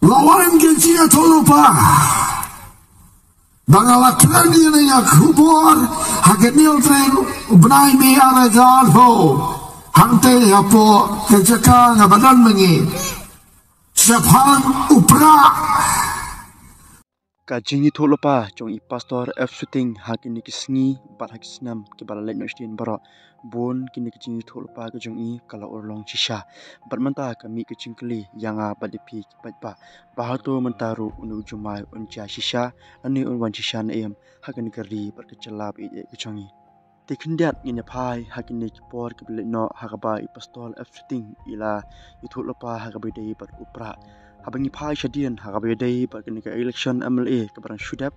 Lawan kecil tolupa. Bangalak lagi ni yang kubur. Hagenil tren benai me arajal ho. Hante apo kecaka ngabadan mengi. Siapang upra. Kajingi tolupa jong I pastor F shooting hakini kisngi bat hakisnam ke balalek nostin bara bon kini kajingi tolupa ke jong I kala orlong shisha bat manta kami kecingkeli yang badipi batpa bahato mentaru unu jumai unja shisha ani unwan shisha naem hakini kari bat kecelap ke jongi Tikendiat ngine pai hakini kipor kiblet no hakaba I pastor F shooting ila itolupa hakabidai bat upra Habangi pai shadian hakabedai bat kenika election MLA kebarang Shudap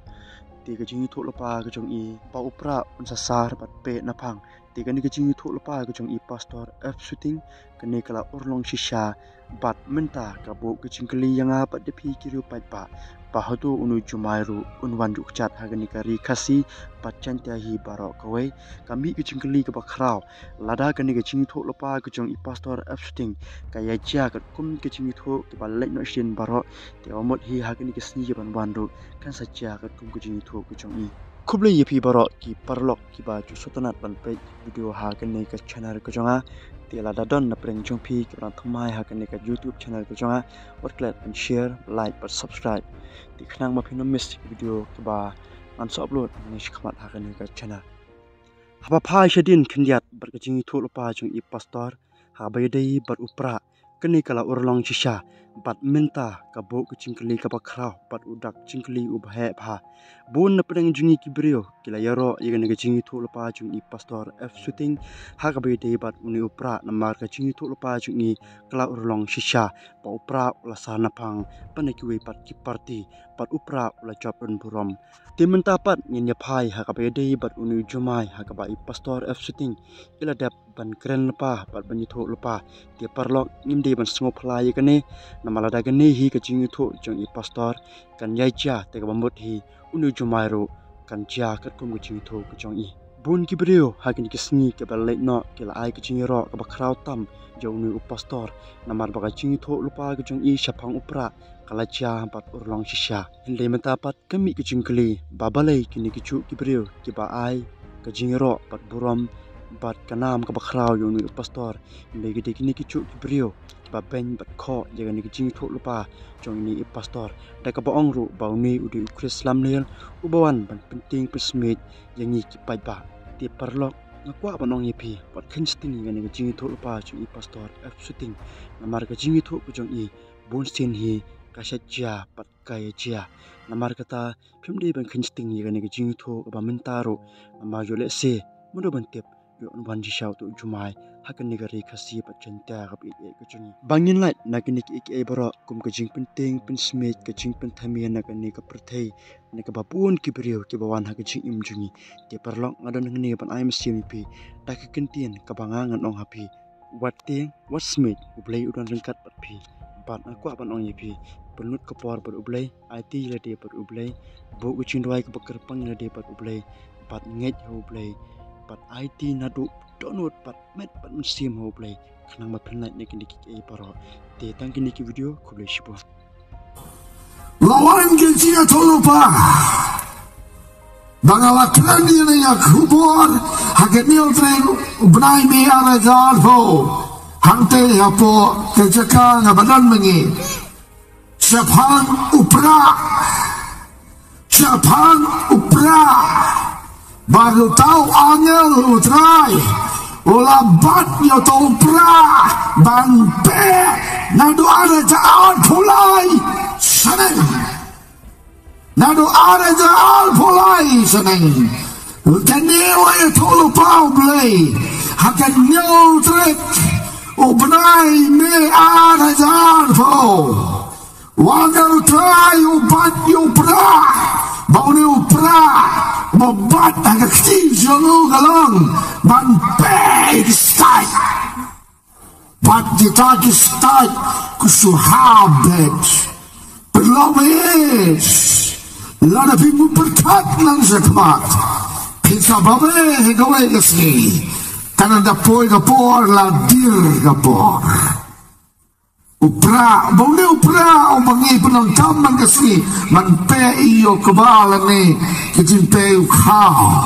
tiga jingi tok lepa ke jong I pa upra unsasar bat pe napang tiga ni ke jingi tok lepa ke jong I pastor F shooting kene kala orlong shisha bat menta kabu ke jingkeli yang bat depi kiri pat pa bahatu unu jumairu unwan dukcat hagani kari kasi bat cantiahi barok kawai kami ke jingkeli ke bakrau lada kene ke jingi tok lepa ke jong I pastor F shooting kaya ja kat kum ke jingi tok ke balek no shin barok te omot hi hagani ke sni ban bandu kan saja kat kum ke jingi tok ke jong I kuble yepi barok ki parlok ki ba ju sotonat ban pe video hagani ke channel ke jonga Tiada dadon na preng jompi kerana thumai hakane ka YouTube channel ke jonga watlet and share like but subscribe di khnang ma phino miss video ke ba anso upload ni shikmat hakane ka channel haba phai shadin khindiat bar ka jingi thol pa jong I pastor ha baydai bar upra kani kala urlong shisha bat minta ka bo ka chingkli ka bakrau bat udak chingkli ubhe pha bun na preng jungi ki brio kila yaro yegane ka jingi thol pa jong I pastor F shooting ha ka baydai bat uni upra namar ka jingi thol pa jong I kala urlong shisha pa upra la sana phang panaki pat ki party pat upra la chapun burom timenta pat nyen phai ha ka baydai bat uni jumai ha ka ba I pastor F shooting ila dap ban kren lepa bat ban thol lepa ti parlok ngimde ban sngo phlai kane namalada gane hi ka jingi tho jong I pastor kan yai cha te ka bambut hi unu jumairu kan cha kat kum ka jingi tho ka jong I bun ki brio hakin ki sngi ke balai no ke la ai ka jingi ro ka bakrau tam jo unu pastor namar ba ka jingi tho lupa ka jong I shapang upra kala cha bat urlong shisha hinde menta pat kami ki jingkli babalai kini ki chu ki brio ki ba ai ka jingi ro bat burom bat kanam ka bakrau yo unu pastor hinde ki kini ki chu ki brio ba ben bat kho jaga ni jing tho lupa jong ni I pastor da ka baong ru bauni udi Krislam nel ubawan ban penting pesmit yang ni ki pai ba ti parlok ngakwa banong yepi pat khinsting ni jing tho lupa jong I pastor F shooting namar ka jing tho ku jong I bon sin hi ka sajja pat kaya jia namar kata phimdi ban khinsting ni jing tho ba mentaro namar yo le se mudo ban tep yo unwan ji shau tu jumai hakan negari khasi pacenta gap e ka chuni bangin light nakini ki baro kum ka jing penting pen smith ka jing pen thamia nakani ka prthei ne ka bapun ki brio ki bawan ha ka jing im jungi te parlok ngadon ngni ban im cmp ta ka kentien ka banga ngan ong happy wat ting wat smith ublei udon rengkat pat phi bat akwa ban ong yipi penut ka por ber ublei it le de per ublei bo ku chindwai ka bakar pang le de per ublei bat ngej ublei pat IT nadu download pat met pat musim ho play khnang ma phnai ne kini ki paro te tang kini ki video khule shibo Lawan kecil tolupa. Bangalak lagi ni yang kubur. Hagenil tren benai me arajal ho. Hante apo kecaka ngabadan mengi. Siapang upra. Siapang upra. Baru tahu angel utrai ulabat yo tahu pra ban pe nadu ada jaal pulai seneng nadu ada jaal pulai seneng kenewa yo tahu pau blay hakan nyol trek ubnai me ada jaal po wagal trai ubat yo pra bau ni upra Membuat agak kecil jauh galong ban big start but the target start kusuhabet berlobis lot of people berkat lang sekmat kita babe gawe kesini karena da poi gapor la dir gapor upra bone upra o mangi penonton man kasi man pe iyo kebal ni kejin pe ukha